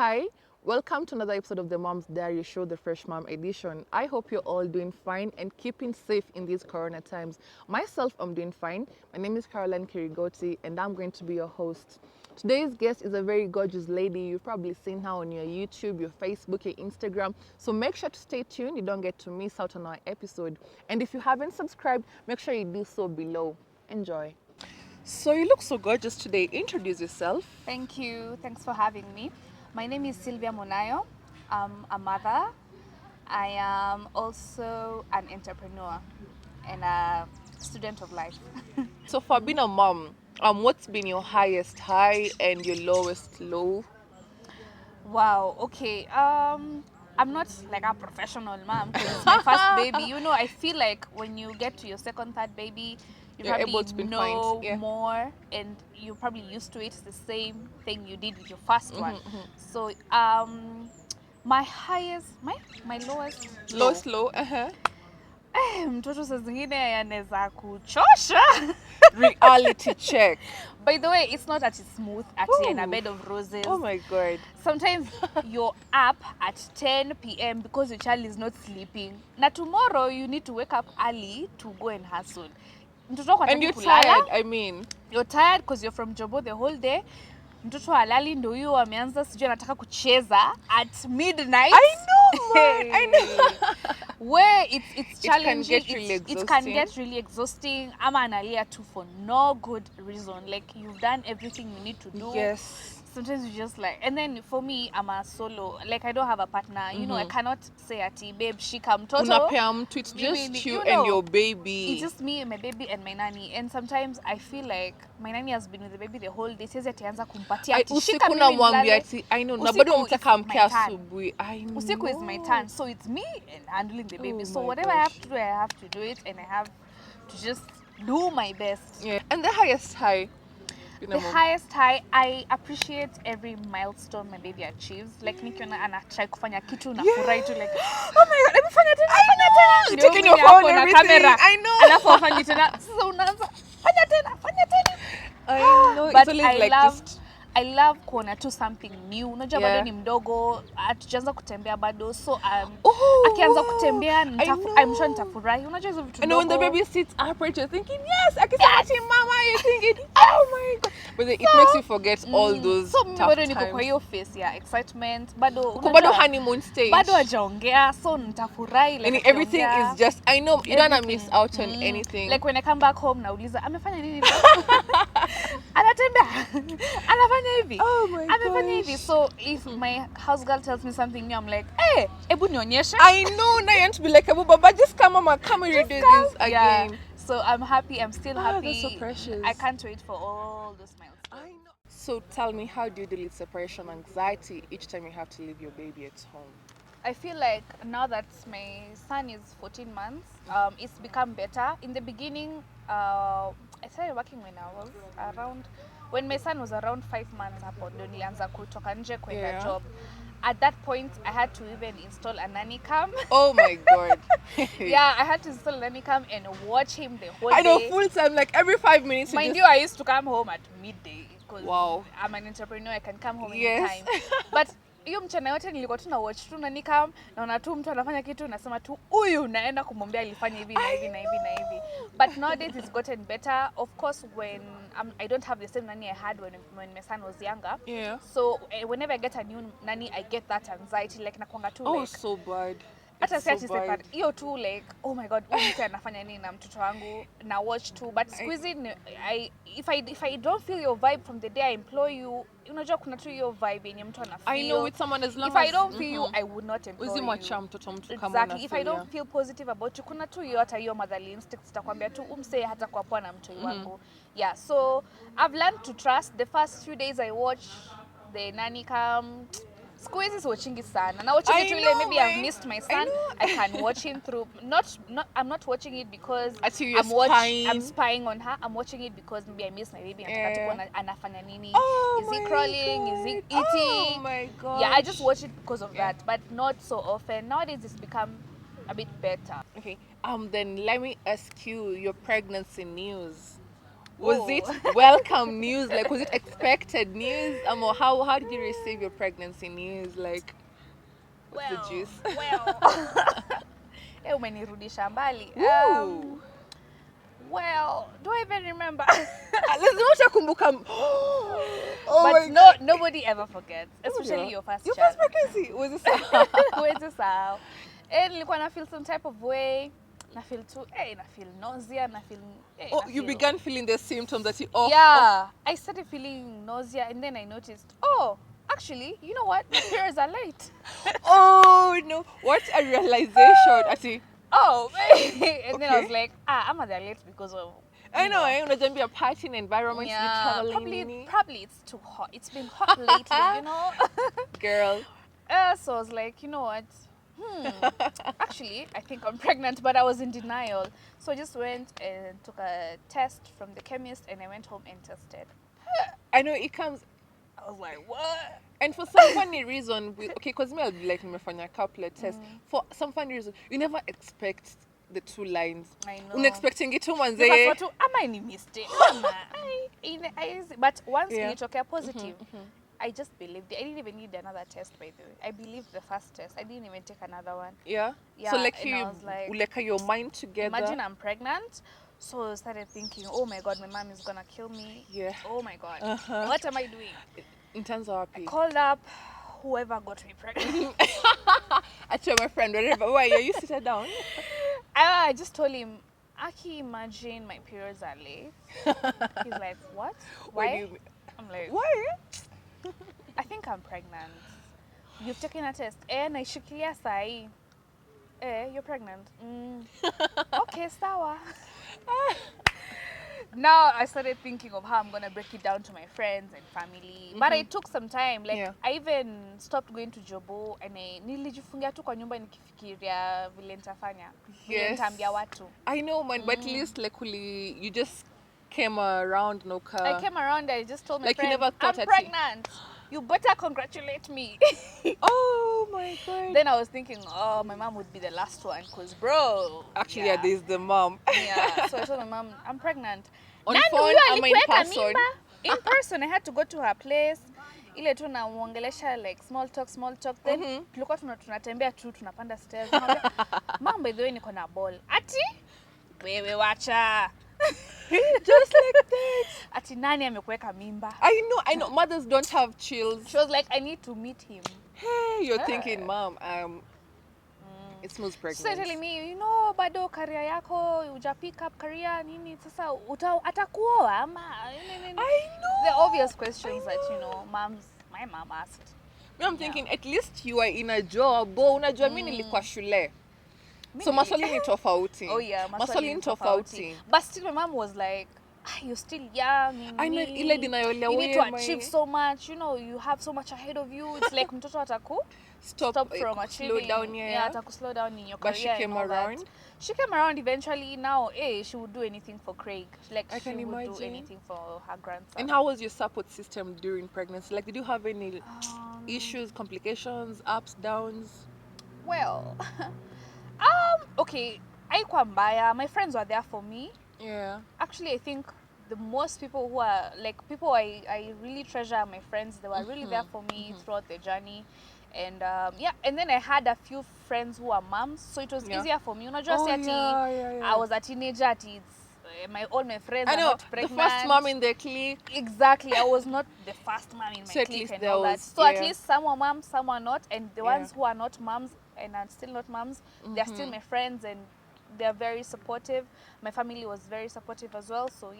Hi, welcome to another episode of the Mom's Diary Show, the Freshmum edition. I hope you're all doing fine and keeping safe in these corona times. Myself, I'm doing fine. My name is Caroline Kirigoti and I'm going to be your host. Today's guest is a very gorgeous lady. You've probably seen her on your YouTube, your Facebook, your Instagram. So make sure to stay tuned. You don't get to miss out on our episode. And if you haven't subscribed, make sure you do so below. Enjoy. So you look so gorgeous today. Introduce yourself. Thank you. Thanks for having me. My name is Sylvia Monayo. I'm a mother. I am also an entrepreneur and a student of life. So for being a mom, what's been your highest high and your lowest low? Wow. Okay. I'm not like a professional mom because it's my first baby. I feel like when you get to your second, third baby, you You're probably able to pinpoint, know yeah. more and you're probably used to it. It's the same thing you did with your first one. So my highest, my lowest Lowest low. low, Mtoto saa zingine anaweza kuchosha. Reality check. By the way, it's not at its smooth at in a bed of roses. Oh my god. Sometimes you're up at 10 p.m. because your child is not sleeping. Na tomorrow you need to wake up early to go and hustle. Mtoto wako And hataki you're kulala. tired, I mean. You're tired because you're from Jobo the whole day. Mtoto halali ndo huyo ameanza sijui anataka kucheza at midnight. I know, man. I know. Where it's challenging, It can get really exhausting. Ama analia too for no good reason. Like you've done everything you need to do. Yes. Sometimes you just like, and then for me, I'm a solo. Like I don't have a partner. I cannot say ati babe, shika mtoto. Unapea mtu, it's just you and your baby. It's just me, my baby, and my nanny. And sometimes I feel like my nanny has been with the baby the whole day. Says ati anza kumpatia ati usiku na mwambia ati I know na bado mtaka amke asubuhi. I know. Usiku is my turn. So it's me and handling the baby. So whatever gosh. I have to do, I have to do it and I have to just do my best. Yeah. And the highest high? The highest high, I appreciate every milestone my baby achieves. Like nikiona anatry kufanya kitu na furahi tu like, oh my god, hebu fanya tena. Taking your phone and everything. Camera. I know. Alafu afanye tena. Sasa unaanza fanya tena. I know. But It's always like just I love kuona tu something new. Unajua bado ni mdogo, hatujaanza kutembea bado. So akianza kutembea I'm sure nitafurahi. Unajua hizo vitu ndogo. And when the baby sits upright you're thinking, yes, akisema ati mama, you're thinking, oh my god. But it makes you forget all those tough bado times. niko kwa hiyo face ya excitement. Bado honeymoon stage. Bado hajaongea, so nitafurahi like and everything is just, I know you don't miss out on anything. Like when I come back home nauliza amefanya nini? Anatembea. Anafanya hivi. Oh my god. Amefanya hivi. So if my house girl tells me something new, I'm like, hey, ebu nionyeshe. I know, now you want to be like, Baba, just come mama, come and you do this again. Yeah. So I'm happy. I'm still happy. That's so precious. I can't wait for all those milestones. I know. So tell me, how do you deal with separation anxiety each time you have to leave your baby at home? I feel like now that my son is 14 months, it's become better. In the beginning, I started working when my son was around 5 months hapo ndo nilianza kutoka nje kwenda job. At that point, I had to even install a nanny cam. Oh my god. Yeah, I had to install a nanny cam and watch him the whole day. I know, full time, like every 5 minutes. Mind you, I used to come home at midday because I'm an entrepreneur. I can come home anytime. But hiyo mchana yote nilikuwa tu na watch tu nanny cam, naona tu mtu anafanya kitu nasema tu huyu naenda kumwambia alifanya hivi na hivi na hivi na hivi. But nowadays it's gotten better. Of course, when I don't have the same nanny I had when my son was younger. Yeah. So whenever I get a new nanny, I get that anxiety like nakwanga tu like. Oh, so bad. Hata si ati separate. Hiyo tu like, oh my god, huyu mtu anafanya nini na mtoto wangu na watch tu. But squeezing, if I don't feel your vibe from the day I employ you, unajua kuna tu hiyo vibe yenye mtu anafeel. I know, with someone as long if I don't feel you, I would not employ you. Uzimwacha mtoto mtu kama exactly. If I don't feel positive about you, kuna tu hiyo hata hiyo motherly instinct zitakwambia tu umsee hata kwa poa na mtoi wangu. Yeah, so I've learned to trust. The first few days I watch the nanny cam. Squeeze is watching sana. Now watching it really, maybe I've missed my son. I can watch him through. I'm not watching it because I'm spying on her. I'm watching it because maybe I miss my baby. Anafanya nini? Is he crawling? Is he eating? Oh my god. Yeah, I just watch it because of that, but not so often. Nowadays it's become a bit better. Okay. Then let me ask you your pregnancy news. Was it welcome news? Like, was it expected news? Or how did you receive your pregnancy news? Like, what's the juice? Umenirudisha mbali. Woo. Well, do I even remember? But nobody ever forgets, especially your first Your child. first pregnancy was a sao. And nilikuwa na feel some type of way. Na feel nausea, you began feeling the symptoms that you I started feeling nausea, and then I noticed, actually, you know what? My periods are late. Oh no, what a realization. Actually. And then I was like, I'm at the late because of I know, unajua be a partying environment, traveling. Probably it's too hot. It's been hot lately, you know. Girl. So I was like, you know what? Actually, I think I'm pregnant, but I was in denial. So I just went and took a test from the chemist, and I went home and tested. I know it comes. I was like, what? And for some funny reason, because me, I'll be like, a couple of tests. For some funny reason, you never expect the two lines. I know. Unexpecting it, am I any mistake? But once it okay positive, I just believed it. I didn't even need another test, by the way. I believed the first test. I didn't even take another one. Yeah? So like you, like your mind together. Imagine I'm pregnant. So I started thinking, oh my God, my mom is going to kill me. Yeah. Oh my God. What am I doing? In terms of happy. I called up whoever got me pregnant. I told my friend, whatever. Why you sit down? I just told him, Aki, imagine my periods are late. He's like, what? Why? I'm like, why? I think I'm pregnant. You've taken a test. Naishikilia sai. You're pregnant. Okay, sawa. Now I started thinking of how I'm going to break it down to my friends and family. But it took some time. Like, I even stopped going to Jobo and nilijifungia tu kwa nyumba nikifikiria vile nitafanya. Vile nitaambia watu. I know, man, but at least like you just came around, no car. I came around and I just told my friends, you never thought I'm pregnant. You better congratulate me. Oh my God. Then I was thinking, my mom would be the last one, because bro. Actually, there's the mom. So I told my mom, I'm pregnant. On phone, I'm in person. In person, I had to go to her place. Ile tu na muongelesha like small talk. Then tulikuwa tunatembea tu tunapanda stairs. Mom, by the way, niko na ball. Ati? Wewe wacha. Just like that. Ati nani amekuweka mimba? I know. Mothers don't have chills. She was like, I need to meet him. Hey, you're thinking, Mom, it smells pregnant. So telling me, bado career yako, uja pick up career, nini, sasa atakuoa ama? I know. The obvious questions that, my mom asked. I'm thinking, at least you are in a job. Unajua mimi nilikuwa shule. So maswali ni tofauti. Oh yeah, maswali ni tofauti. But still my mom was like, you're still young. I know, ile denial ya you need to achieve so much. You have so much ahead of you. It's like mtoto ataku stop from achieving. Slow down, ataku slow down in your career. But she came around. She came around eventually. Now, she would do anything for Craig. Like she would do anything for her grandson. And how was your support system during pregnancy? Like, did you have any issues, complications, ups, downs? Well, okay. Haikuwa mbaya. My friends were there for me. Yeah. Actually, I think the most people who are like people I really treasure my friends. They were really there for me throughout the journey. And and then I had a few friends who are moms, so it was easier for me. I was a teenager. All my friends are not pregnant. The first mom in the clique. Exactly. I was not the first mom in my clique and all that. So at least some were moms, some were not. And the ones who are not moms and are still not moms, they're still my friends and they're very supportive. My family was very supportive as well. So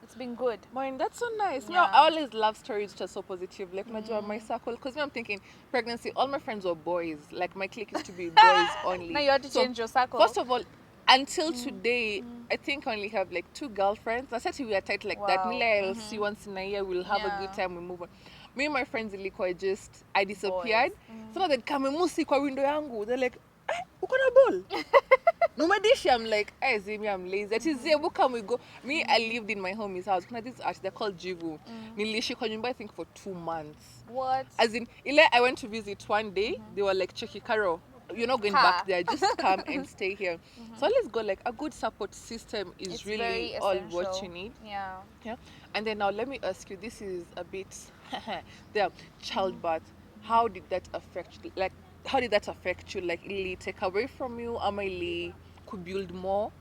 it's been good. Mine, that's so nice. Yeah. I always love stories which are so positive. Like my circle, because I'm thinking pregnancy. All my friends were boys. Like my clique used to be boys only. Now you have to change your circle. First of all, until today, I think I only have like 2 girlfriends. I said we are tight like that. Mila, I'll see once in a year. We'll have a good time. We move on. Me and my friends ilikuwa I disappeared. So now they'd come and musi kwa window yangu. They're like, uko na ball? No madishi. I'm like, Zimi, I'm lazy. That is where come we go. Me, I lived in my homie's house. Kuna this art, they're called Jivu. Niliishi kwa nyumba I think for 2 months. What? As in, I went to visit one day. They were like, Cheki Karo, you're not going Car. back there. Just come and stay here. So let's go. Like a good support system is It's really very all essential. what you need. Yeah. Yeah. And then now let me ask you. This is a bit the childbirth. How did that affect you? Like how did that affect you? Like really take away from you? Am I really could build more?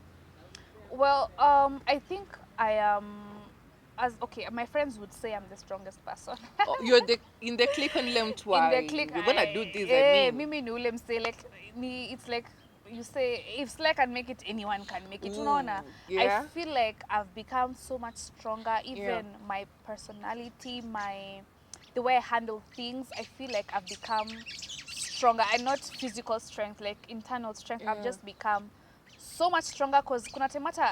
Well, I think I am. As okay, my friends would say I'm the strongest person. Oh, you're the in the click on them In twice. the clique, We're gonna do this. I mean, mimi ni ule mse like it's like you say if Slay can make it, anyone can make it. Unaona, yeah. I feel like I've become so much stronger. Even Yeah. my personality, the way I handle things, I feel like I've become stronger, and not physical strength, like internal strength. I've Yeah. just become so much stronger because kuna temata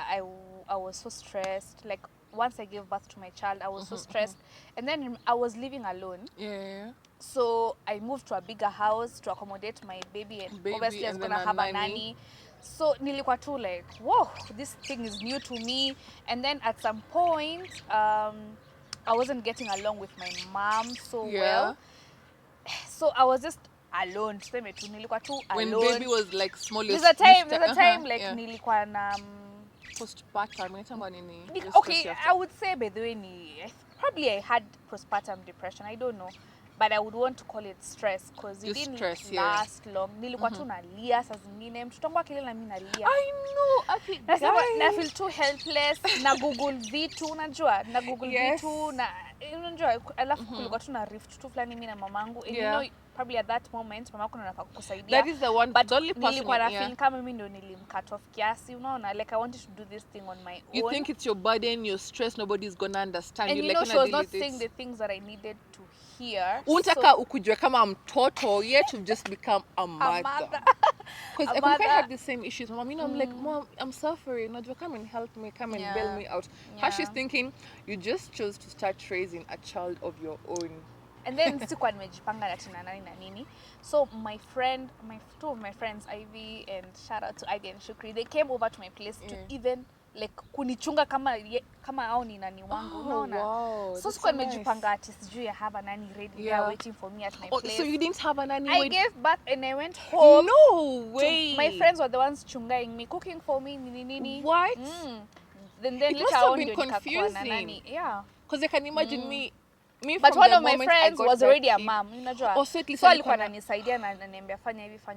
I was so stressed. Like once I gave birth to my child, I was so stressed, and then I was living alone. Yeah. So I moved to a bigger house to accommodate my baby, and obviously I was and then gonna have a nanny. nanny. So nilikuwa tu like, whoa, this thing is new to me. And then at some point, I wasn't getting along with my mom so Yeah. well. So I was just alone. Tuseme tu nilikuwa tu When alone. baby was like small. There's a time like nilikuwa na postpartum. Inaitangwa nini? okay, I would say by the way probably I had postpartum depression. I don't know. But I would want to call it stress because it didn't last long. Nilikuwa tu nalia saa zingine. Mtoto wangu akilia na mimi nalia. I know. Na feel too helpless. Na Google vitu unajua. Na Google vitu na unajua alafu kulikuwa tu na rift tu fulani mimi na mamangu. And you know probably at that moment mama yako anafaa kukusaidia. That is the one. But the only person nilikuwa na feel kama mimi ndo nilimcut off kiasi, unaona, like I wanted to do this thing on my own. You think it's your burden, your stress, nobody's gonna understand and you. You know, she was not saying the things that I needed to hear. Unataka ukujue kama mtoto, yet you've just become a mother. Because I had the same issues. Mom, you know, I'm like, Mom, I'm suffering. Najua, come and help me, come and bail me out. How she's thinking, you just chose to start raising a child of your own. And then sikuwa nimejipanga na tena nani na nini. So two of my friends, Ivy and shout out to Ivy and Shukri, they came over to my place to even like kunichunga kama hao ni nani wangu, unaona. Wow, so sikuwa nimejipanga ati sijui I have a nanny ready there waiting for me at my place. So you didn't have a nanny? I gave birth and I went home. No way. My friends were the ones chungaing me, cooking for me, nini. What? Then it later must have on been confusing. Yeah. Because I can imagine me but one of my friends was already a mom, unajua. So alikuwa ananisaidia na ananiambia fanya hivi.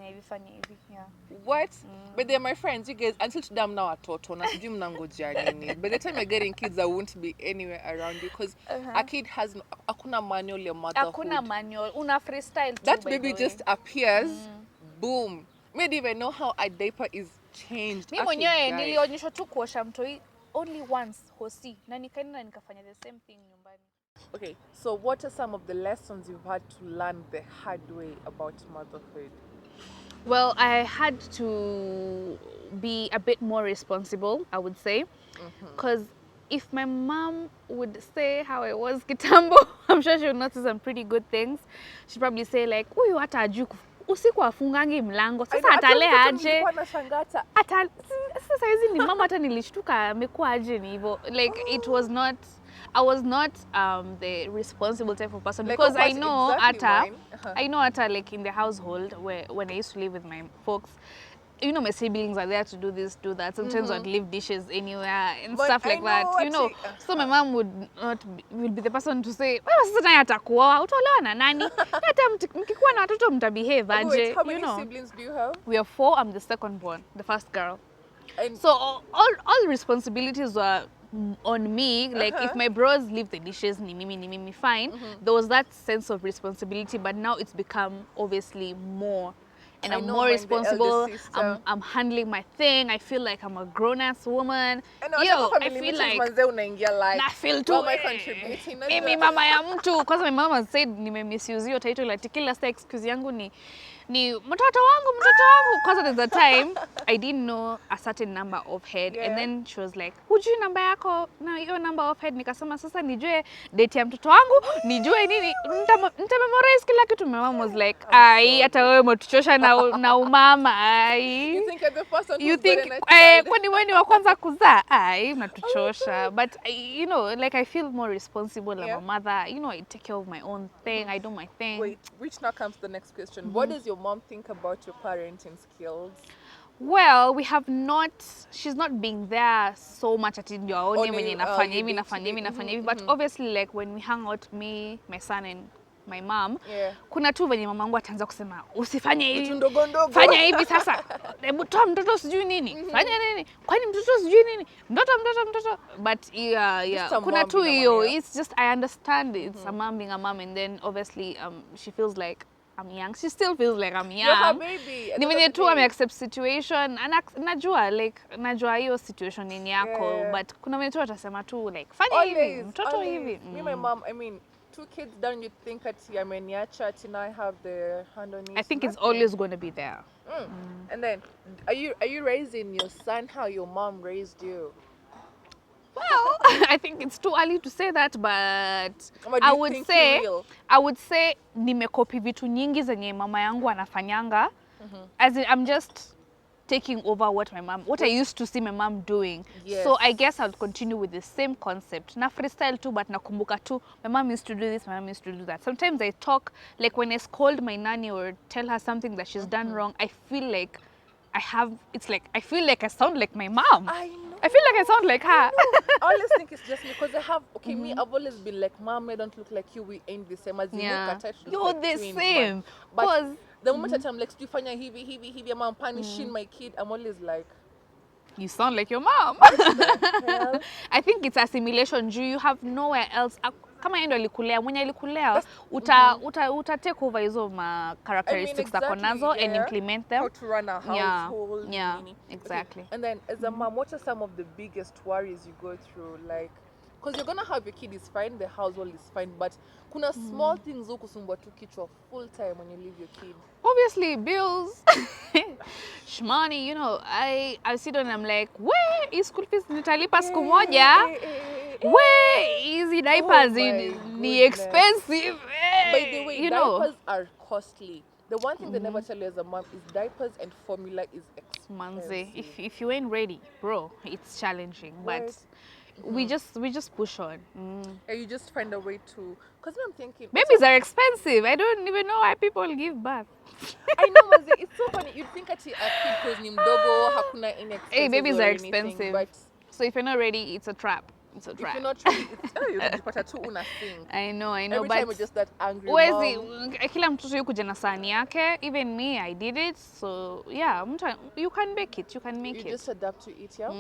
Yeah. What? But they're my friends, you guys. Until today I'm now watoto na sijui mnangojea nini. By the time you're getting kids, I won't be anywhere around you because a kid has hakuna manual ya motherhood. Hakuna manual, una freestyle too. That baby just appears, boom. Me didn't even know how a diaper is changed. Mimi mwenyewe nilionyeshwa tu kuosha mtoi only once hosi na nikaenda nikafanya the same thing nyumbani. Okay, so what are some of the lessons you've had to learn the hard way about motherhood? Well, I had to be a bit more responsible, I would say. Because if my mom would say how I was kitambo, I'm sure she would notice some pretty good things. She'd probably say like, "Huyu hata hajui usiku afungangi mlango. Sasa atalea aje?" Sasa hizi ni mama hata nilishtuka amekuwa aje ni hivyo. Like I was not the responsible type of person, like, because I know I know like in the household when I used to live with my folks, you know, my siblings are there to do this, do that. Sometimes I'd leave dishes anywhere and stuff like that. You know, so my mom will be the person to say, "Wewe sasa naye atakuoa, utaolewa na nani? Hata mkikuwa na watoto mtabehave aje." How many siblings do you have? We are 4. I'm the second born, the first girl. And so all responsibilities were on me. Like if my bros leave the dishes, ni mimi, fine. There was that sense of responsibility, but now it's become obviously more. And I'm more responsible. I'm handling my thing. I feel like I'm a grown-ass woman. I feel like I feel too contributing. Mimi mama ya mtu, because my mama said nimemmisuse hiyo title like kila saa excuse yangu ni mtoto wangu because at the time I didn't know a certain number of head, and then she was like, hujui namba yako na hiyo number of head? Nikasema sasa nijue date ya mtoto wangu, nijue nini, nitamemorize kila kitu. My mom was like, ai hata wewe umetuchosha na umama, ai you think the first one kwani wewe ni wa kwanza kuzaa? Ai unatuchosha. But you know, like I feel more responsible. I'm a mother, you know, I take care of my own thing, I do my thing. Wait, which now comes to the next question. What does your mom think about your parenting skills? Well, we have not, she's not being there so much at your own On when a, inafanya your hivi, inafanya hivi, day-to-day. inafanya hivi. But obviously like when we hang out, me, my son and my mom, Yeah. kuna tu venye mamangu ataanza kusema usifanye hivi, Vitu ndogo ndogo. fanya hivi sasa, hebu toa mtoto sijui nini, fanya nini, kwani mtoto sijui nini, mtoto. But yeah, kuna tu hiyo, it's just, I understand it's a mom being a mom, and then obviously she feels like I'm young. She still feels like I'm young. You're her baby. Ni venye tu accept situation. Najua like najua hiyo situation ni yako, Yeah. but kuna venye tu atasema tu like fanya hivi, mtoto hivi. Me, my mom, I mean, 2 kids down, you think ati ameniacha ati now I have the hand on it. I think it's always going to be there. And then, are you raising your son how your mom raised you? Well, I think it's too early to say that, but What do I you would think say, you will? I would say nimekopi vitu nyingi zenye mama yangu anafanyanga. As in, I'm just taking over what I used to see my mom doing. Yes. So I guess I'll continue with the same concept. Na freestyle too, but nakumbuka too, my mom used to do this, my mom used to do that. Sometimes I talk, like when I scold my nanny or tell her something that she's done wrong, I feel like I feel like I sound like my mom. I know. I feel like I sound like her. I always think it's just because I have, me, I've always been like, Mom, I don't look like you, we ain't the same. As you look at it, You're like the twins, same. But the moment that I'm like, Stefania, heavy, I'm punishing my kid, I'm always like, you sound like your mom. I think it's assimilation. You have nowhere else. Kama yeye ndo alikulea, mwenye alikulea, uta take over hizo characteristics zako nazo and implement them. How to run a household. Yeah, exactly. Okay. And then as a mom, what are some of the biggest worries you go through? Like, because you're gonna have your kid is fine, the household is fine, but kuna small things ukusumbua tu kichwa full time when you leave your kid. Obviously, bills, shmoney, you know, I sit down and I'm like, where is school fees nitalipa siku moja? Where is the diapers ni expensive? By the way, you diapers are costly. The one thing they never tell you as a mom is diapers and formula is expensive. Manze, if you ain't ready, bro, it's challenging. But we just push on. And you just find a way to, because I'm thinking babies are expensive. I don't even know why people give birth. I know, Manze, it's so funny. You'd think that a kid cause ni mdogo hakuna inexpensive. Hey, babies are anything, expensive. but so if you're not ready, it's a trap. It's a trap. if you're not ready, it's una thing. I know. Every but time you're just that angry Wezi, mom. kila mtoto yuko na sahani yake. Even me, I did it. So yeah, you can make it. You can make it. You just adapt to it, yeah?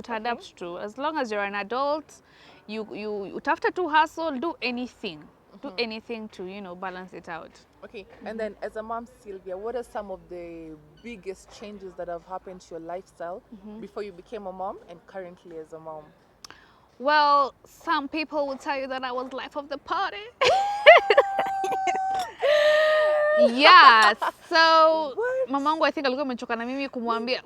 Adapt to. As long as you're an adult, you after to hustle, do anything. Do anything to, balance it out. Okay, and then as a mom, Sylvia, what are some of the biggest changes that have happened to your lifestyle before you became a mom and currently as a mom? Well, some people will tell you that I was life of the party. Yeah, so mamangu I think alikuwa amechoka na mimi kumwambia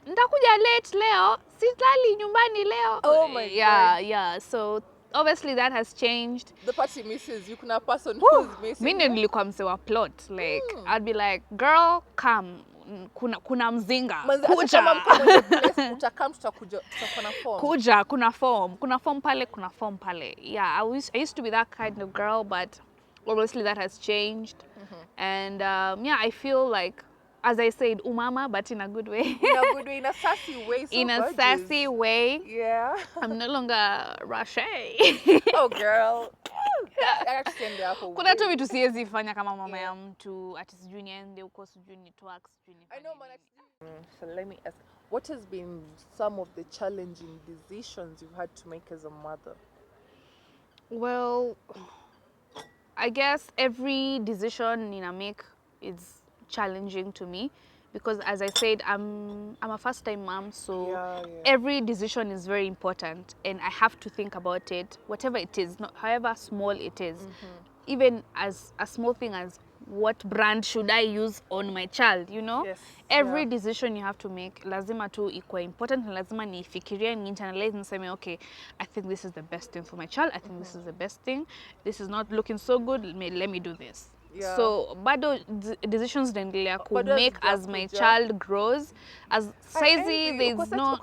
nitakuja late leo, silali nyumbani leo. Oh my God. Yeah. So obviously that has changed. The party misses you, kuna person who's missing. Mimi nilikuwa mse wa plot, like I'd be like, girl, come. Kuna mzinga kuja kuja kuna form pale. Yeah, I used to be that kind of girl, but obviously that has changed. And yeah, I feel like, as I said, umama, but in a good way. In a sassy way. So in a gorgeous. sassy way. Yeah. I'm no longer Rashe. Oh girl. Kuna tu vitu siwezi fanya kama mama ya mtu ati sijui niende huko sijui nitwak sijui nifanye. I know, man. So let me ask, what has been some of the challenging decisions you've had to make as a mother? Well, I guess every decision I make is challenging to me because, as I said, I'm a first-time mom, so every decision is very important, and I have to think about it, whatever it is, however small it is, even as a small thing as what brand should I use on my child, Yes. Every decision you have to make, lazima tu ikuwe important, and lazima nifikirie, ni-internalize, niseme, okay, I think this is the best thing for my child, I think this is the best thing, this is not looking so good, let me do this. Yeah. So bado decisions naendelea ku make as my child grows. As saizi there's no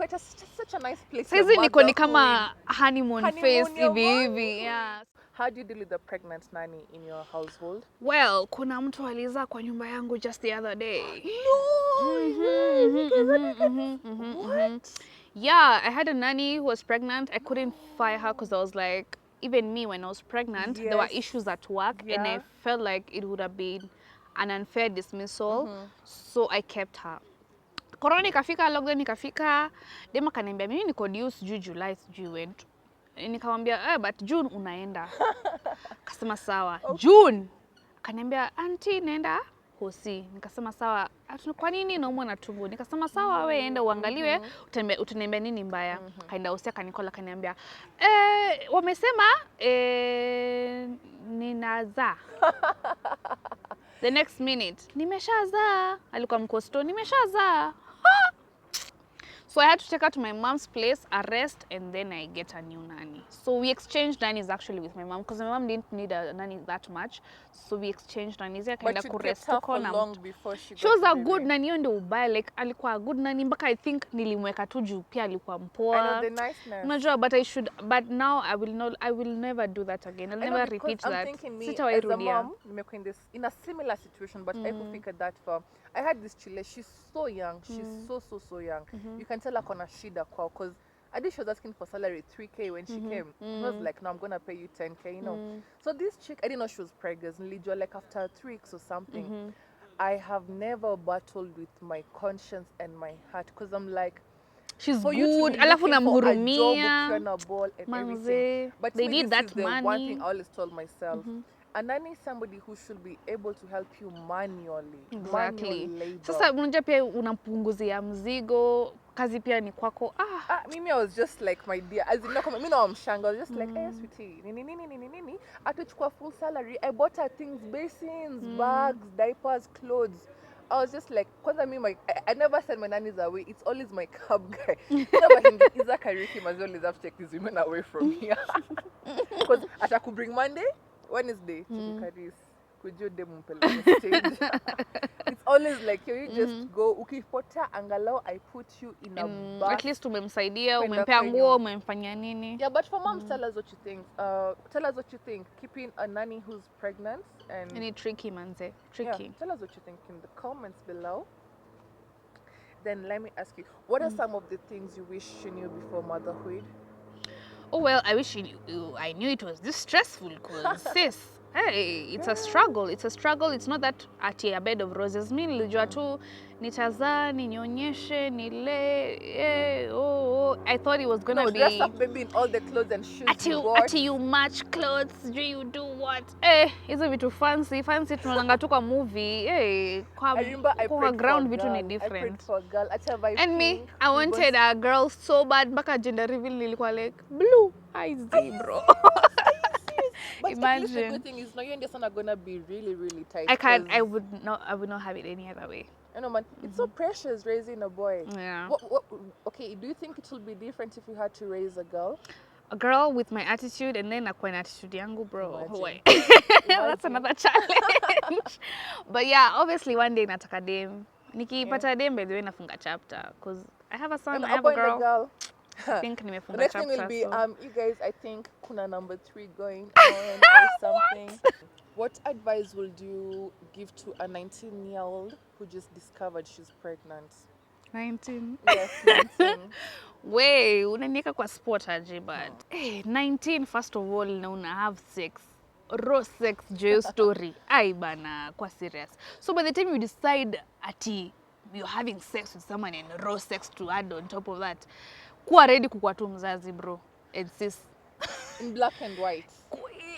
such a nice place. Saizi niko ni kama honeymoon phase hivi. Yeah. How do you deal with the pregnant nanny in your household? Well, kuna mtu alizaa kwa nyumba yangu just the other day. What? Yeah, I had a nanny who was pregnant. I couldn't fire her because I was like, even me when I was pregnant, there were Yes. issues at work, and I Yeah. felt like it would have been an unfair dismissal, so I kept her. Corona ikafika, lockdown ikafika, dem akaniambia mimi niko due sijui July sijui when. Nikamwambia but June unaenda. Akasema sawa. June akaniambia auntie naenda hosi. Nikasema sawa. Kwa nini naumwa na tumbo? Nikasema sawa, wewe enda uangaliwe, utaniambia nini mbaya. Kaenda hosi akanikola akaniambia wamesema ninazaa. The next minute nimeshazaa. Alikuwa mkosto, nimeshazaa. So I had to take her to my mom's place, arrest, and then I get a new nanny. So we exchanged nannies actually with my mom because my mom didn't need a nanny that much. So we exchanged nannies. But you kept her for long before she was got a good nanny, hiyo ndio ubaya. Like alikuwa a good nanny mpaka I think nilimweka tu juu pia alikuwa mpoa. I know the niceness. Unajua, but now I will never do that again. I'll never repeat that. I'm thinking me as a mom, nimekuwa in a similar situation, but I could figure that for. I had this chile, she's so young, she's so young. You can tell her kona shida kwao, because I think she was asking for salary 3K when she came. I was like, no, I'm gonna pay you 10K, you know. So this chick, I didn't know she was pregnant, like after 3 weeks or something. I have never battled with my conscience and my heart, because I'm like, she's for good, alafu namhurumia. But they need need that the money. one thing I always told myself. A nanny is somebody who should be able to help you manually. Exactly. Manual labor. Sasa unajua pia unampunguzia mzigo, kazi pia ni kwako. Mimi, I was just like, my dear, as in, mimi na mshanga, I was just like, hey, sweetie, nini, atuchukua full salary. I bought her things, basins, bags, diapers, clothes. I was just like, kwanza mimi, I never send my nannies away. It's always my cab guy. Never Iza Kariki must always have to take these women away from here. Because I could bring Monday, Wednesday, could you stage? It's always like, you just go, ukipota angalau, I put you in a bus. At least umemsaidia, umempea nguo, umemfanyia nini. Yeah, but for moms, tell us what you think. Tell us what you think. Keeping a nanny who's pregnant and Any tricky, manze. Tricky. Yeah, tell us what you think in the comments below. Then let me ask you, what are some of the things you wish you knew before motherhood? Oh well, I wish I knew it was this stressful, because sis, hey, it's a struggle. It's a struggle. It's not that at a bed of roses. Mimi nilijua tu nitazaa, ninyonyeshe, nile, I thought it was gonna be dress up baby in all the clothes and shoes. Ati you match clothes, do you do what? Hizo vitu fancy tunaanga tu kwa movie. Kwa ground vitu ni different. For a girl. And me, I wanted a girl so bad, mpaka gender reveal nilikuwa like blue eyes, bro. But imagine. At least the good thing is, no, you and your son are gonna be really tight. I would not have it any other way. I know, man. It's so precious raising a boy. Yeah. Okay, do you think it will be different if you had to raise a girl? A girl with my attitude and then akwa na attitude yangu, bro. Imagine. That's another challenge. But yeah, obviously one day nataka dem. Nikipata dem, by the way, nafunga chapter, because I have a son, I have a girl. I think nimefunga chapter. The next thing will be, you guys, I think kuna number 3 going on or something. What advice would you give to a 19-year-old who just discovered she's pregnant? 19? Yes, 19. Wey, unanieka kwa sport aje, but 19, first of all, na una have sex. Raw sex, joy story. Ay bana, kwa serious. So by the time you decide ati you're having sex with someone and raw sex to add on top of that, kuwa ready kukua tu mzazi, bro. And sis. In black and white.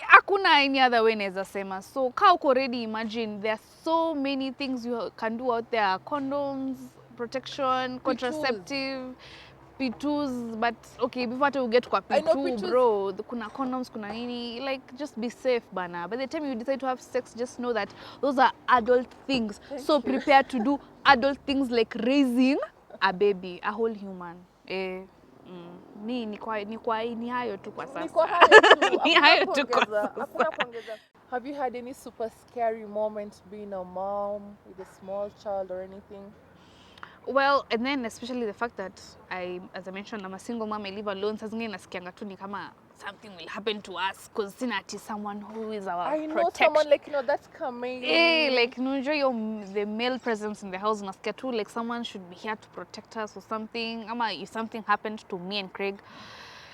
Hakuna any other way naweza sema. So kaa uko ready, imagine there are so many things you can do out there. Condoms, protection, contraceptive, P2s, but okay, before you get kwa P2, bro, kuna condoms, kuna nini, like just be safe, bana. By the time you decide to have sex, just know that those are adult things. So prepare to do adult things like raising a baby, a whole human. Ni hayo tu kwa sasa. Ni hayo tu kwa sasa. Have you had any super scary moment being a mom with a small child or anything? Well, and then especially the fact that as I mentioned, I'm a single mom, I live alone. Saa zingine nasikianga tu ni kama something will happen to us because sina ati someone who is our I know protection. someone like, you know, that's coming. Like unajua the male presence in the house unasikia tu like someone should be here to protect us or something. Ama if something happened to me and Craig,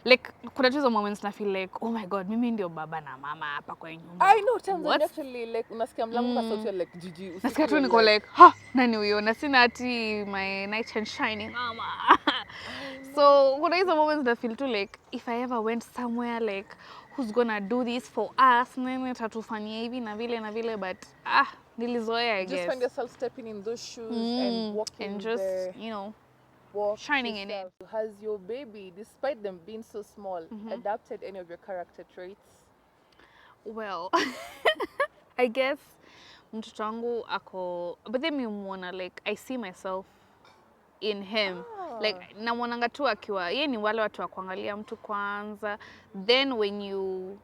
like kuna tu hizo moments na feel like oh my god, mimi ndio baba na mama hapa kwa nyumba. I know times when What? you actually like unasikia mlango kwa sauti ya like jiji Nasikia tu usiku niko like ha nani huyo na sina ati my night and shining mama. So kuna hizo moments that feel too like if I ever went somewhere like who's gonna do this for us nene tatufanyia hivi na vile but nilizoea I just guess. find yourself stepping in those shoes and walking and just there. you know Walk shining in it. Has your baby, despite them being so small, adapted any of your character traits? Well, I guess mtoto wangu ako but then miumuona like I see myself in him. Like namwonanga tu akiwa yeye ni wale watu wa kuangalia mtu kwanza, then when you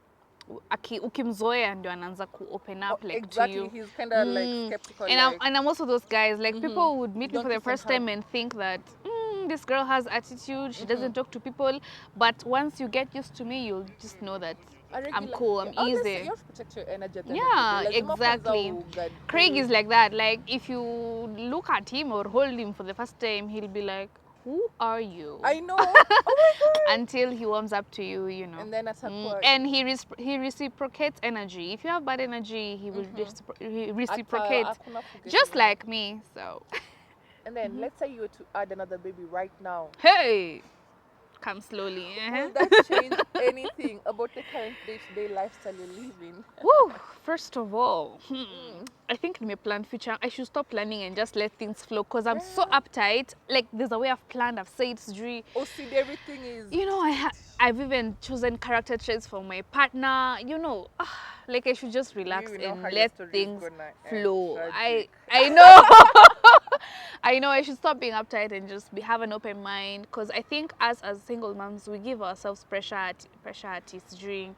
ukimzoea ndio anaanza ku open up like exactly, to you. he's kind of like skeptical And I'm also those guys like people would meet me for the Don't first listen time and think that this girl has attitude, she doesn't talk to people, but once you get used to me you'll just know that I'm cool, I'm easy. You have to protect your energy at the Yeah, end of the day. exactly. Craig is like that. Like if you look at him or hold him for the first time, he'll be like, "Who are you?" I know. Oh my god. Until he warms up to you, you know. And then at some point, and he reciprocates energy. If you have bad energy, he will reciprocate, just like me. So. And then let's say you were to add another baby right now. Hey. Come slowly. Will that change anything about the current day-to-day lifestyle you're living? Woo! First of all, I think in my planned future, I should stop planning and just let things flow because I'm so uptight. Like there's a way I've planned, I've said surgery. Oh, see, everything is. You know, I've even chosen character traits for my partner. You know, like I should just relax and let things flow. I know. I know I should stop being uptight and just have an open mind because I think as single moms we give ourselves pressure at during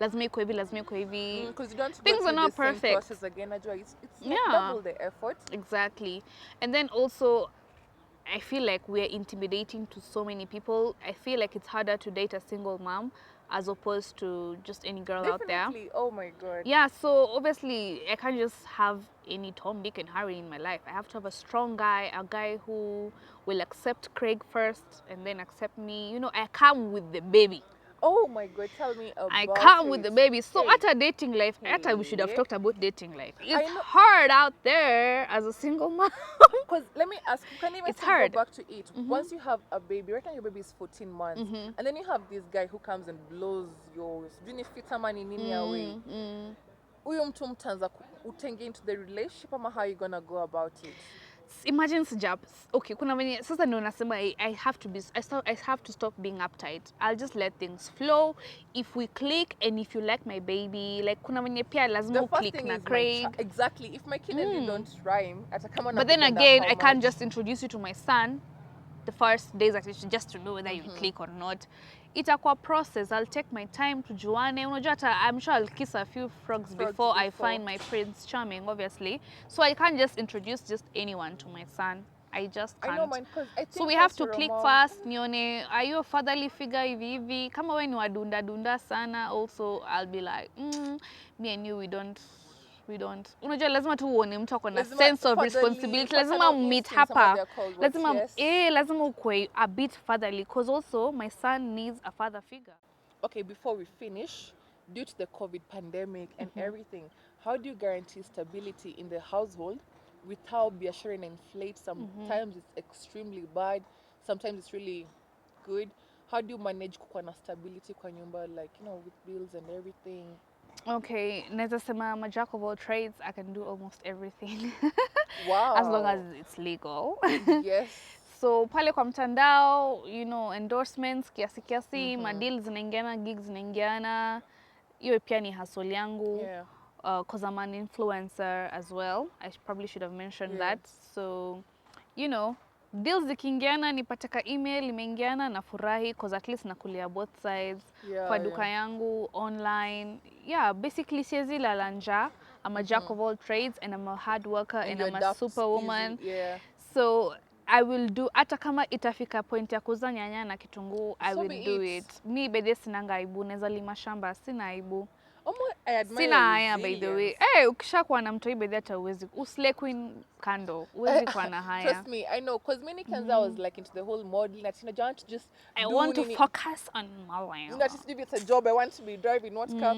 lazima iko hivi. Because you don't things are not perfect. Again, it's double the effort. Exactly. And then also I feel like we're intimidating to so many people. I feel like it's harder to date a single mom as opposed to just any girl out there. Oh my god. Yeah, so obviously I can't just have any Tom, Dick and Harry in my life. I have to have a strong guy, a guy who will accept Craig first and then accept me. You know, I come with the baby. Oh my god, tell me about I come with the baby. So at a dating life, we should have talked about dating life. It's hard out there as a single mom. Because let me ask, you can even go back to it. Once you have a baby, right now your baby is 14 months, and then you have this guy who comes and blows your money in away. Huyo mtu mtaanza utenge into the relationship ama how you gonna go about it? Imagine okay, kuna venye sasa ndio nasema I have to stop being uptight. I'll just let things flow. If we click and if you like my baby, like kuna venye pia lazima click na Craig. Exactly. If my kid and you don't rhyme, but then again, I can't just introduce you to my son the first days just to know whether you click or not. Itakuwa process. I'll take my time to juane. Unajua I'm sure I'll kiss a few frogs before I find my Prince Charming, obviously. So I can't just introduce just anyone to my son. I just can't. I know, man, I think so we have to click fast. Nione, are you a fatherly figure hivi? Kama we ni wadunda sana, also I'll be like, me and you, we don't. Unajua lazima tu uone mtu ako na sense of responsibility. Lazima meet hapa. Lazima ukwe a bit fatherly because also my son needs a father figure. Okay, before we finish, due to the COVID pandemic and everything, how do you guarantee stability in the household without biashara and inflate? Sometimes it's extremely bad, sometimes it's really good. How do you manage kukuwa na stability kwa nyumba, like, you know, with bills and everything? Okay, naweza sema I'm a jack of all trades. I can do almost everything. Wow. As long as it's legal. Yes. So pale kwa mtandao, you know, endorsements kiasi, madeals zinaingiana, gigs zinaingiana. Hiyo pia ni hustle yangu. Yeah. Cause I'm an influencer as well. I probably should have mentioned that. So, you know, deals zikiingiana nipataka email imeingiana na furahi cause at least nakulia both sides. Kwa duka yangu online. Yeah, basically siezi lala njaa. I'm a jack of all trades and I'm a hard worker and I'm a superwoman. Yeah. So I will do, hata kama itafika point ya kuuza nyanya na kitunguu, I So will be do it. it. Mi bedhe sinanga aibu, naweza lima shamba, sina aibu. I admire Sina your haya by the way. resilience. Ukishakuwa na mtoi bedhe hata uwezi. Uslay queen kando, uwezi kuwa na haya. Trust me, I know. Because many times I was like into the whole modeling. That, you know, I want to just I do want to nini. focus on my life. That is, if it's a job, I want to be driving what car.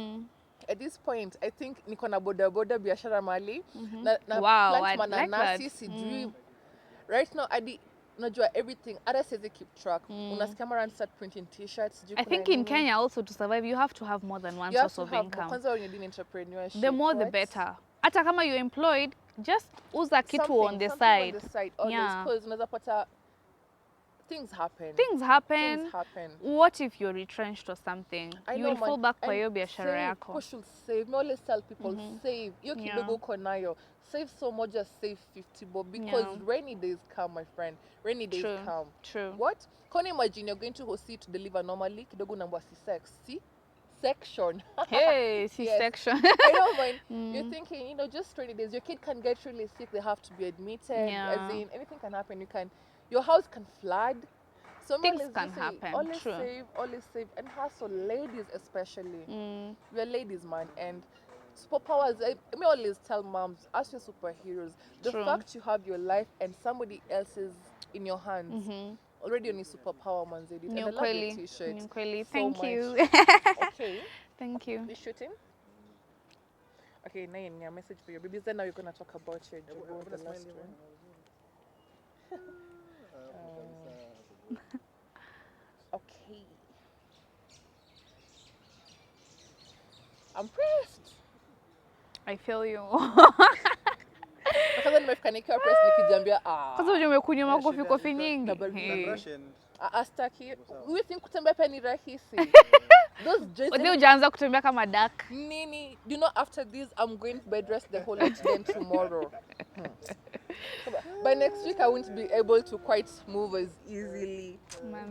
At this point, I think niko na boda biashara mali. Na Wow, plant I like mananasi, that. sijui. Right now, najua everything. Others says they keep track. Unasikia mara and start printing t-shirts. I think in Kenya also to survive you have to have more than one source of income. Kwanza when you're doing entrepreneurship, The more the right? better. Hata kama you're employed, just uza kitu on the something side. on the side, always. Yeah. Because unaweza pata things happen. Things happen. Things happen. What if you're retrenched or something? I You know, will fall man. back kwa And hiyo biashara save. yako. People should save. Me always tell people, save. Hiyo kidogo uko nayo. Save so much, just save 50 bob. Because rainy days come, my friend. Rainy days come. True. What? Can you imagine you're going to Hosi to deliver normally? Kidogo nambwa C section. Hey, C-section. I don't mind. You're thinking, you know, just 20 days. Your kid can get really sick. They have to be admitted. Yeah. As in, anything can happen. Your house can flood. So Things can happen. Always True. save, and hustle. Ladies especially. We're ladies, man. And superpowers, I always tell moms, as your superheroes, the True. fact you have your life and somebody else's in your hands, already on a superpower, manzedi. And I love your t-shirt. Thank so you. Okay. Thank you. We shooting? Okay, now you need a message for your babies. Then now you're gonna talk about your job. The last one. Okay. I'm pressed. I feel you. Kwanza nimefanikiwa press nikijambia Kwanza unajua umekunywa makofi nyingi. Astaki. We think kutembea pia ni rahisi. Those dresses. Wewe hujaanza kutembea kama duck. Nini, you know, after this I'm going to bed rest the whole night then tomorrow. By next week I won't be able to quite move as easily.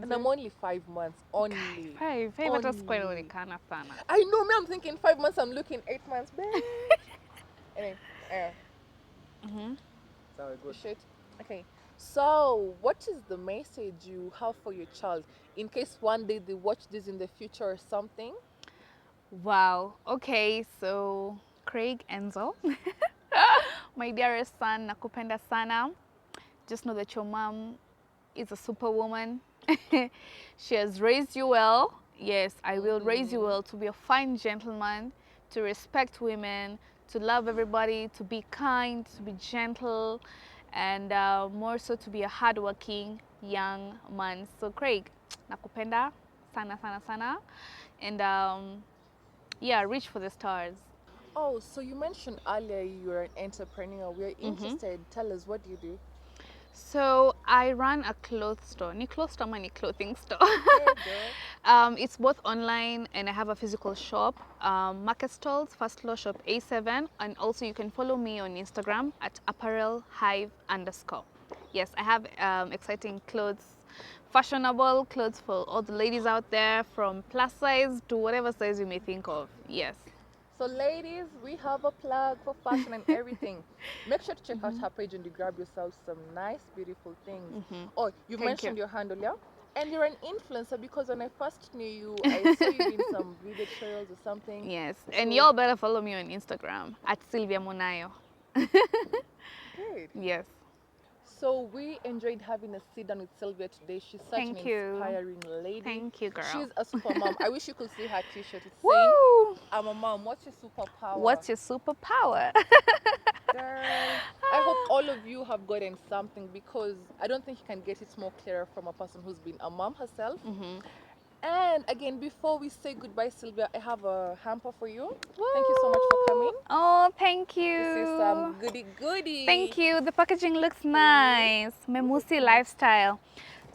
And I'm only 5 months. Only. Five hata sikuwa inaonekana sana. I know, me, I'm thinking 5 months, I'm looking 8 months. Anyway, shit. Okay. So, what is the message you have for your child in case one day they watch this in the future or something? Wow. Okay, so Craig Enzo, my dearest son, nakupenda sana. Just know that your mom is a superwoman. She has raised you well. Yes, I will raise you well to be a fine gentleman, to respect women, to love everybody, to be kind, to be gentle, and more so to be a hardworking young man. So Craig, nakupenda sana sana sana, and yeah, reach for the stars. Oh, so you mentioned earlier you're an entrepreneur. We're interested. Tell us, what do you do? So I run a clothes store. Ni clothes store, ni clothing store. It's both online and I have a physical shop. Market stalls, first floor shop A7, and also you can follow me on Instagram at apparelhive_. Yes, I have exciting clothes, fashionable clothes for all the ladies out there, from plus size to whatever size you may think of. Yes. So ladies, we have a plug for fashion and everything. Make sure to check out her page and you grab yourself some nice, beautiful things. Oh, you've mentioned your handle, yeah? And you're an influencer because when I first knew you, I saw you in some video trails or something. Yes, and y'all better follow me on Instagram at Sylvia Munayo. Great. Yes. So we enjoyed having a sit down with Sylvia today. She's such an inspiring lady. Thank you, girl. She's a super mom. I wish you could see her t-shirt. It's Woo! saying, I'm a mom. What's your superpower? What's your superpower? Girl, I hope all of you have gotten something, because I don't think you can get it more clearer from a person who's been a mom herself. And again, before we say goodbye, Sylvia, I have a hamper for you. Woo! Thank you so much for coming. Oh, thank you. This is some goody. Thank you. The packaging looks nice. Memusi Lifestyle.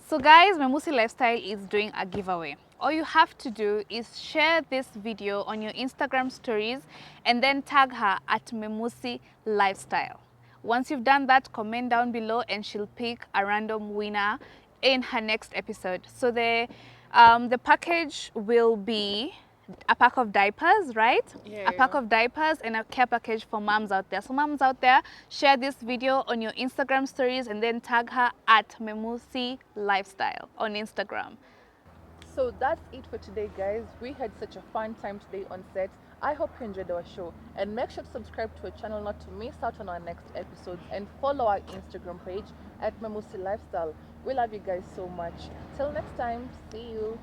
So guys, Memusi Lifestyle is doing a giveaway. All you have to do is share this video on your Instagram stories and then tag her at Memusi Lifestyle. Once you've done that, comment down below and she'll pick a random winner in her next episode. So the package will be a pack of diapers, right? Yeah. A pack of diapers and a care package for moms out there. So moms out there, share this video on your Instagram stories and then tag her at Memusi Lifestyle on Instagram. So that's it for today, guys. We had such a fun time today on set. I hope you enjoyed our show, and make sure to subscribe to our channel not to miss out on our next episodes, and follow our Instagram page at Memusi Lifestyle. We love you guys so much. Till next time, see you.